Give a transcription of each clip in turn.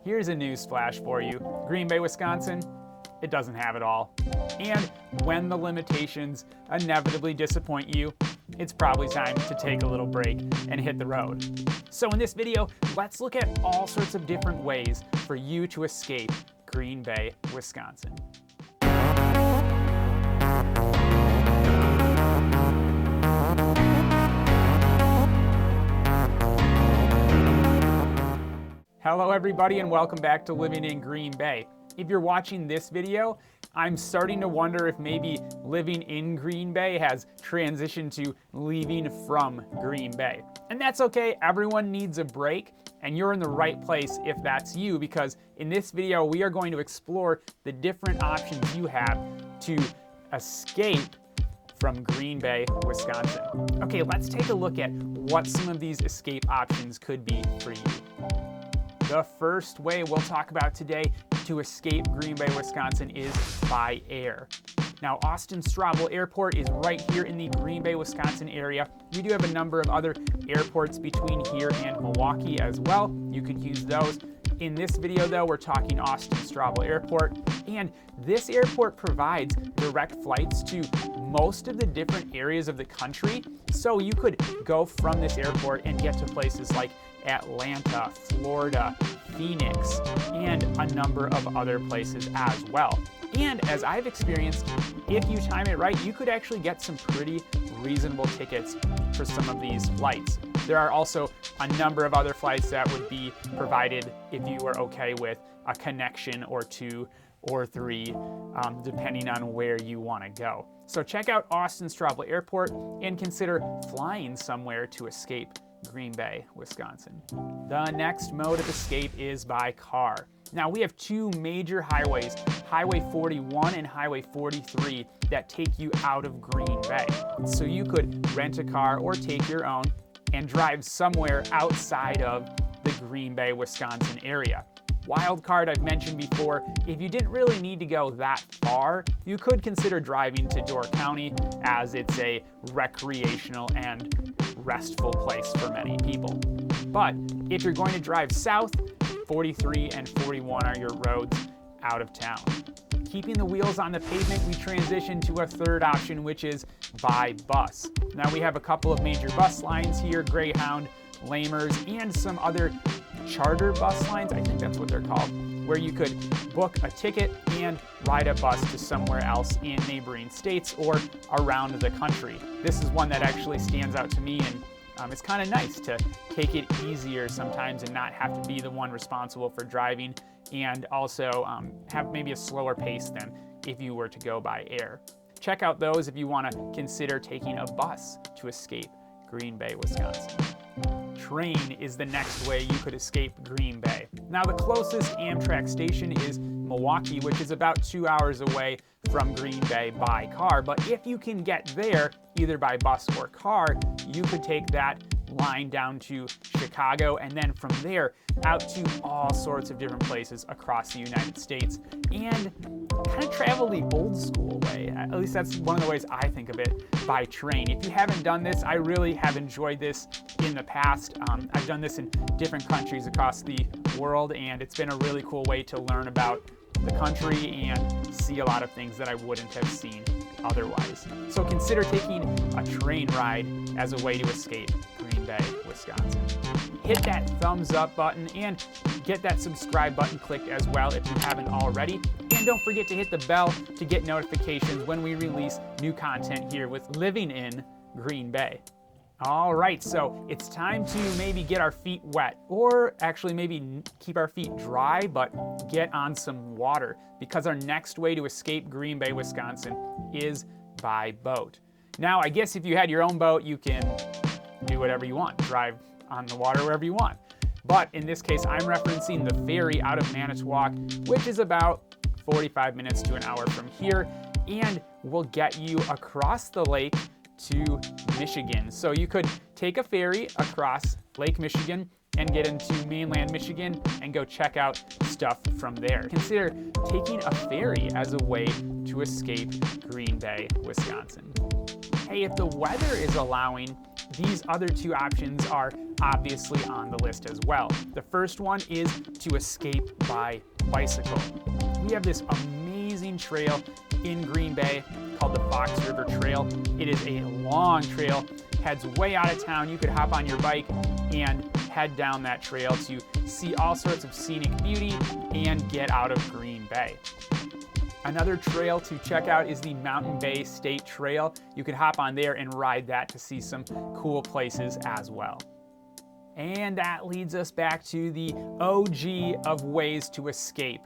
Here's a news flash for you. Green Bay, Wisconsin, it doesn't have it all. And when the limitations inevitably disappoint you, it's probably time to take a little break and hit the road. So in this video, let's look at all sorts of different ways for you to escape Green Bay, Wisconsin. Hello everybody and welcome back to Living in Green Bay. If you're watching this video, I'm starting to wonder if maybe living in Green Bay has transitioned to leaving from Green Bay. And that's okay, everyone needs a break, and you're in the right place if that's you, because in this video we are going to explore the different options you have to escape from Green Bay, Wisconsin. Okay, let's take a look at what some of these escape options could be for you. The first way we'll talk about today to escape Green Bay, Wisconsin is by air. Now, Austin-Straubel Airport is right here in the Green Bay, Wisconsin area. We do have a number of other airports between here and Milwaukee as well. You could use those. In this video though, we're talking Austin-Straubel Airport, and this airport provides direct flights to most of the different areas of the country. So you could go from this airport and get to places like Atlanta, Florida, Phoenix, and a number of other places as well. And as I've experienced, if you time it right, you could actually get some pretty reasonable tickets for some of these flights. There are also a number of other flights that would be provided if you were okay with a connection or two or three, depending on where you want to go. So check out Austin-Straubel Airport and consider flying somewhere to escape Green Bay, Wisconsin. The next mode of escape is by car. Now we have two major highways, Highway 41 and Highway 43, that take you out of Green Bay. So you could rent a car or take your own and drive somewhere outside of the Green Bay, Wisconsin area. Wildcard, I've mentioned before, if you didn't really need to go that far, you could consider driving to Door County, as it's a recreational and restful place for many people. But if you're going to drive south, 43 and 41 are your roads out of town. Keeping the wheels on the pavement, we transition to a third option, which is by bus. Now we have a couple of major bus lines here, Greyhound, Lamers, and some other charter bus lines, I think that's what they're called, where you could book a ticket and ride a bus to somewhere else in neighboring states or around the country. This is one that actually stands out to me, and it's kind of nice to take it easier sometimes and not have to be the one responsible for driving, and also have maybe a slower pace than if you were to go by air. Check out those if you want to consider taking a bus to escape Green Bay, Wisconsin. Train is the next way you could escape Green Bay. Now the closest Amtrak station is Milwaukee, which is about 2 hours away from Green Bay by car. But if you can get there either by bus or car, you could take that line down to Chicago, and then from there out to all sorts of different places across the United States, and kind of travel the old school way. At least that's one of the ways I think of it, by train. If you haven't done this, I really have enjoyed this in the past. I've done this in different countries across the world, and it's been a really cool way to learn about the country and see a lot of things that I wouldn't have seen otherwise. So consider taking a train ride as a way to escape Green Bay, Wisconsin. Hit that thumbs up button and get that subscribe button clicked as well if you haven't already. And don't forget to hit the bell to get notifications when we release new content here with Living in Green Bay. All right, so it's time to maybe get our feet wet, or actually maybe keep our feet dry, but get on some water, because our next way to escape Green Bay, Wisconsin is by boat. Now, I guess if you had your own boat, you can do whatever you want, drive on the water wherever you want. But in this case, I'm referencing the Ferry out of Manitowoc, which is about 45 minutes to an hour from here, and will get you across the lake to Michigan. So you could take a ferry across Lake Michigan and get into mainland Michigan and go check out stuff from there. Consider taking a ferry as a way to escape Green Bay, Wisconsin. hey, if the weather is allowing, these other two options are obviously on the list as well. The first one is to escape by bicycle. We have this amazing trail in Green Bay called the Fox River Trail. It is a long trail, heads way out of town. You could hop on your bike and head down that trail to see all sorts of scenic beauty and get out of Green Bay. Another trail to check out is the Mountain Bay State Trail. You could hop on there and ride that to see some cool places as well. And that leads us back to the OG of ways to escape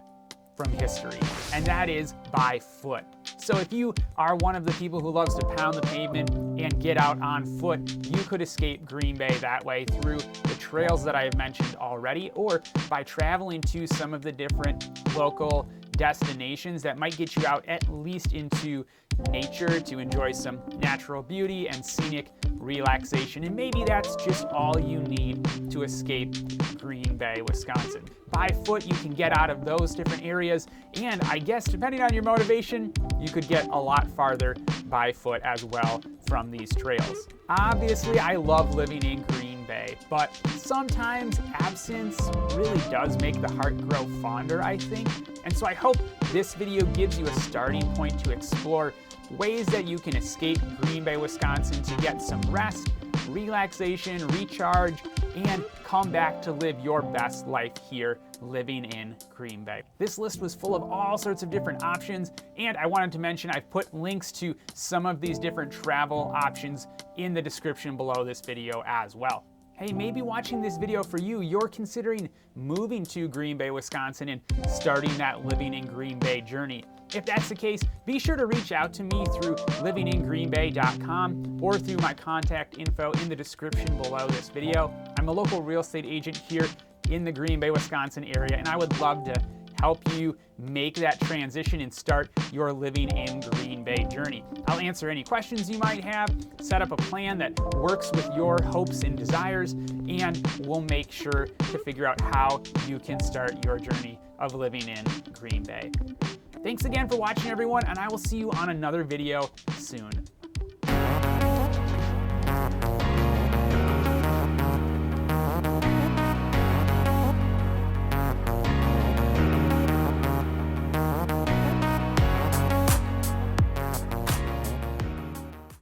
from history, and that is by foot. So if you are one of the people who loves to pound the pavement and get out on foot, you could escape Green Bay that way through the trails that I have mentioned already, or by traveling to some of the different local destinations that might get you out at least into nature to enjoy some natural beauty and scenic relaxation. And maybe that's just all you need to escape Green Bay, Wisconsin. By foot, you can get out of those different areas, and I guess depending on your motivation, you could get a lot farther by foot as well from these trails. Obviously, I love living in Green Bay, but sometimes absence really does make the heart grow fonder, I think. And so I hope this video gives you a starting point to explore ways that you can escape Green Bay, Wisconsin to get some rest, relaxation, recharge, and come back to live your best life here living in Green Bay. This list was full of all sorts of different options, and I wanted to mention I've put links to some of these different travel options in the description below this video as well. Hey, maybe watching this video for you, you're considering moving to Green Bay, Wisconsin and starting that living in Green Bay journey. If that's the case, be sure to reach out to me through livingingreenbay.com or through my contact info in the description below this video. I'm a local real estate agent here in the Green Bay, Wisconsin area, and I would love to help you make that transition and start your living in Green Bay journey. I'll answer any questions you might have, set up a plan that works with your hopes and desires, and we'll make sure to figure out how you can start your journey of living in Green Bay. Thanks again for watching, everyone, and I will see you on another video soon.